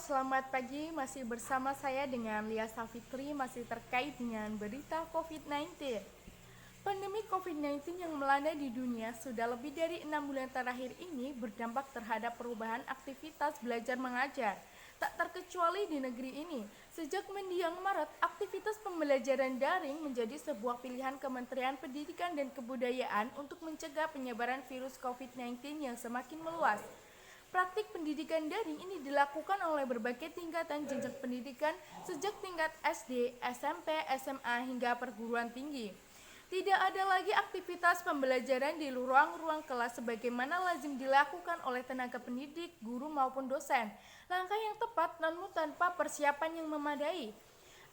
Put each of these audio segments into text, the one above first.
selamat pagi. Masih bersama saya dengan Lia Safitri, masih terkait dengan berita COVID-19. Pandemi COVID-19 yang melanda di dunia sudah lebih dari 6 bulan terakhir ini berdampak terhadap perubahan aktivitas belajar mengajar. Tak terkecuali di negeri ini, sejak mendiang Maret, aktivitas pembelajaran daring menjadi sebuah pilihan Kementerian Pendidikan dan Kebudayaan untuk mencegah penyebaran virus COVID-19 yang semakin meluas. Praktik pendidikan daring ini dilakukan oleh berbagai tingkatan jenjang pendidikan sejak tingkat SD, SMP, SMA hingga perguruan tinggi. Tidak ada lagi aktivitas pembelajaran di ruang-ruang kelas sebagaimana lazim dilakukan oleh tenaga pendidik, guru maupun dosen. Langkah yang tepat namun tanpa persiapan yang memadai.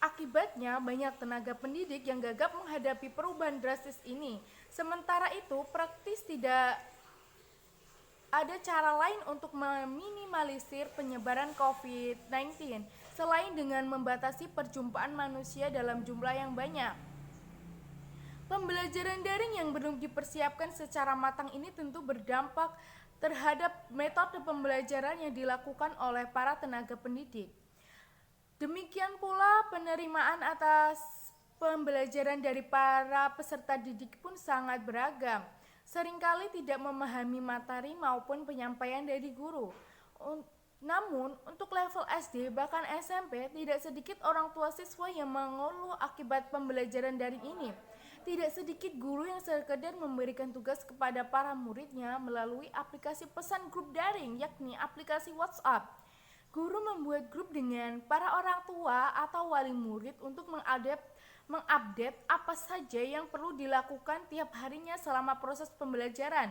Akibatnya, banyak tenaga pendidik yang gagap menghadapi perubahan drastis ini. Sementara itu, praktis tidak ada cara lain untuk meminimalisir penyebaran COVID-19 selain dengan membatasi perjumpaan manusia dalam jumlah yang banyak. Pembelajaran daring yang belum dipersiapkan secara matang ini tentu berdampak terhadap metode pembelajaran yang dilakukan oleh para tenaga pendidik. Demikian pula penerimaan atas pembelajaran dari para peserta didik pun sangat beragam. Seringkali tidak memahami materi maupun penyampaian dari guru. Namun, untuk level SD bahkan SMP, tidak sedikit orang tua siswa yang mengeluh akibat pembelajaran daring ini. Tidak sedikit guru yang sekedar memberikan tugas kepada para muridnya melalui aplikasi pesan grup daring, yakni aplikasi WhatsApp. Guru membuat grup dengan para orang tua atau wali murid untuk mengupdate apa saja yang perlu dilakukan tiap harinya selama proses pembelajaran.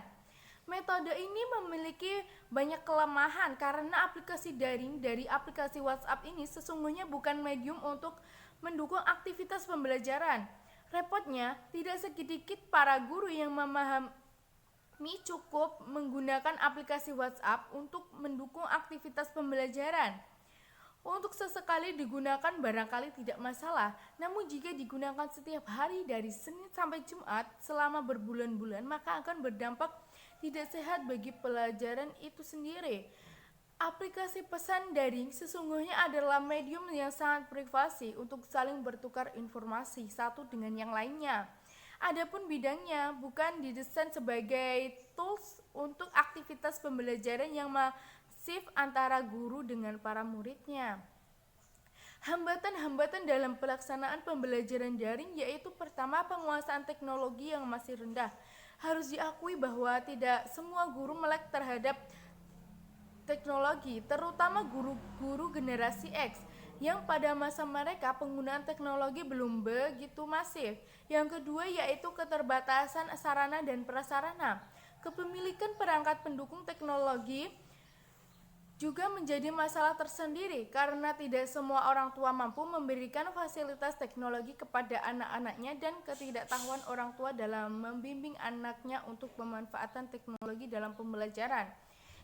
Metode ini memiliki banyak kelemahan karena aplikasi daring dari aplikasi WhatsApp ini sesungguhnya bukan medium untuk mendukung aktivitas pembelajaran. Repotnya, tidak sedikit para guru yang memahami cukup menggunakan aplikasi WhatsApp untuk mendukung aktivitas pembelajaran. Untuk sesekali digunakan barangkali tidak masalah, namun jika digunakan setiap hari dari Senin sampai Jumat selama berbulan-bulan maka akan berdampak tidak sehat bagi pelajaran itu sendiri. Aplikasi pesan daring sesungguhnya adalah medium yang sangat privasi untuk saling bertukar informasi satu dengan yang lainnya. Adapun bidangnya bukan didesain sebagai tools untuk aktivitas pembelajaran yang masif antara guru dengan para muridnya. Hambatan-hambatan dalam pelaksanaan pembelajaran daring yaitu pertama penguasaan teknologi yang masih rendah. Harus diakui bahwa tidak semua guru melek terhadap teknologi, terutama guru-guru generasi X yang pada masa mereka penggunaan teknologi belum begitu masif. Yang kedua yaitu keterbatasan sarana dan prasarana. Kepemilikan perangkat pendukung teknologi juga menjadi masalah tersendiri karena tidak semua orang tua mampu memberikan fasilitas teknologi kepada anak-anaknya dan ketidaktahuan orang tua dalam membimbing anaknya untuk pemanfaatan teknologi dalam pembelajaran.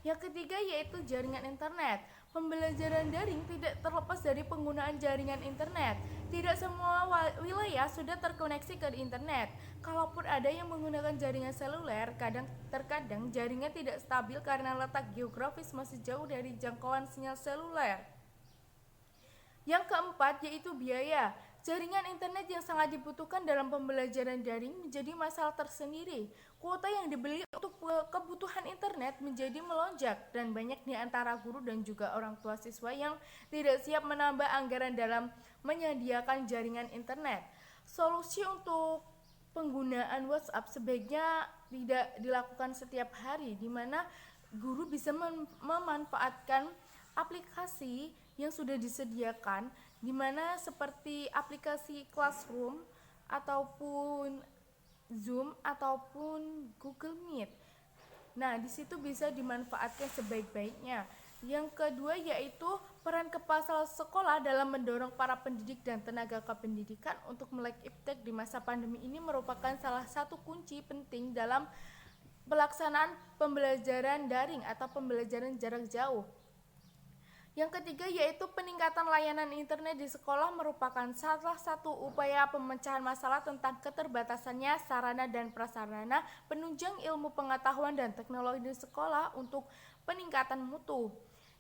Yang ketiga yaitu jaringan internet. Pembelajaran daring tidak terlepas dari penggunaan jaringan internet. Tidak semua wilayah sudah terkoneksi ke internet. Kalaupun ada yang menggunakan jaringan seluler, terkadang jaringan tidak stabil karena letak geografis masih jauh dari jangkauan sinyal seluler. Yang keempat yaitu biaya. Jaringan internet yang sangat dibutuhkan dalam pembelajaran daring menjadi masalah tersendiri. Kuota yang dibeli untuk kebutuhan internet menjadi melonjak dan banyak di antara guru dan juga orang tua siswa yang tidak siap menambah anggaran dalam menyediakan jaringan internet. Solusi untuk penggunaan WhatsApp sebaiknya tidak dilakukan setiap hari, di mana guru bisa memanfaatkan aplikasi yang sudah disediakan, di mana seperti aplikasi Classroom ataupun Zoom ataupun Google Meet. Nah, di situ bisa dimanfaatkan sebaik-baiknya. Yang kedua yaitu peran kepala sekolah dalam mendorong para pendidik dan tenaga kependidikan untuk melek iptek di masa pandemi ini merupakan salah satu kunci penting dalam pelaksanaan pembelajaran daring atau pembelajaran jarak jauh. Yang ketiga yaitu peningkatan layanan internet di sekolah merupakan salah satu upaya pemecahan masalah tentang keterbatasannya sarana dan prasarana penunjang ilmu pengetahuan dan teknologi di sekolah untuk peningkatan mutu.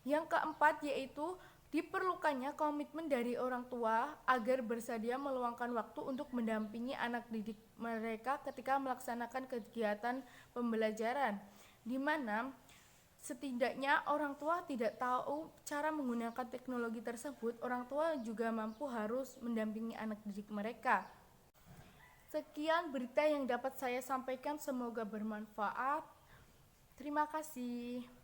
Yang keempat yaitu Diperlukannya komitmen dari orang tua agar bersedia meluangkan waktu untuk mendampingi anak didik mereka ketika melaksanakan kegiatan pembelajaran, di mana setidaknya orang tua tidak tahu cara menggunakan teknologi tersebut. Orang tua juga mampu harus mendampingi anak didik mereka. Sekian berita yang dapat saya sampaikan, semoga bermanfaat. Terima kasih.